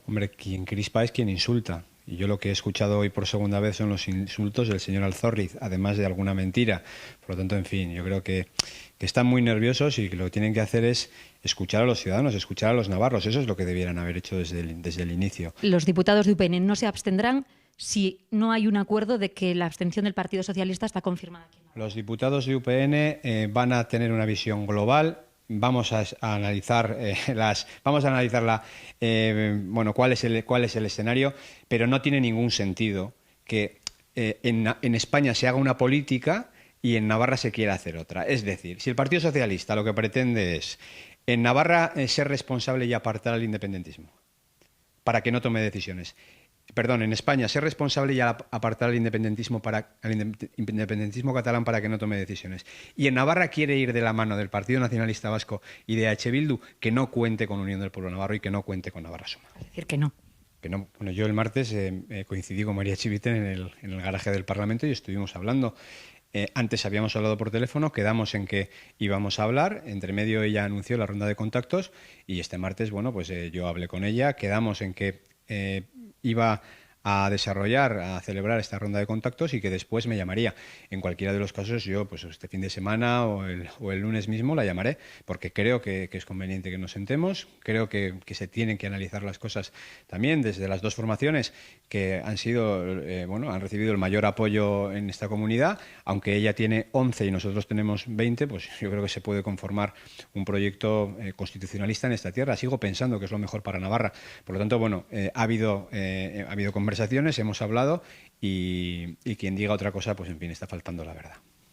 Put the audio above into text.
Hombre, quien crispa es quien insulta. Y yo lo que he escuchado hoy por segunda vez son los insultos del señor Alzorriz, además de alguna mentira. Por lo tanto, en fin, yo creo que están muy nerviosos y que lo que tienen que hacer es escuchar a los ciudadanos, escuchar a los navarros. Eso es lo que debieran haber hecho desde el inicio. Los diputados de UPN no se abstendrán si no hay un acuerdo de que la abstención del Partido Socialista está confirmada aquí en Navarra. Los diputados de UPN van a tener una visión global. Vamos a analizar bueno, cuál es el escenario, pero no tiene ningún sentido que en España se haga una política y en Navarra se quiera hacer otra. Es decir, si el Partido Socialista lo que pretende es en Navarra ser responsable y apartar al independentismo para que no tome decisiones. Perdón, en España ser responsable y apartar al independentismo catalán para que no tome decisiones. Y en Navarra quiere ir de la mano del Partido Nacionalista Vasco y de H. Bildu, que no cuente con Unión del Pueblo Navarro y que no cuente con Navarra Suma. Es decir, que no. Bueno, yo el martes coincidí con María Chivite en el garaje del Parlamento y estuvimos hablando. Antes habíamos hablado por teléfono, quedamos en que íbamos a hablar, entre medio ella anunció la ronda de contactos y este martes, bueno, pues yo hablé con ella, quedamos en que iba a celebrar esta ronda de contactos y que después me llamaría. En cualquiera de los casos yo, pues este fin de semana o el lunes mismo la llamaré, porque creo que es conveniente que nos sentemos, creo que se tienen que analizar las cosas también desde las dos formaciones que han sido, han recibido el mayor apoyo en esta comunidad, aunque ella tiene 11 y nosotros tenemos 20, pues yo creo que se puede conformar un proyecto constitucionalista en esta tierra. Sigo pensando que es lo mejor para Navarra. Por lo tanto, bueno, ha habido conversaciones, hemos hablado y quien diga otra cosa, pues en fin, está faltando la verdad.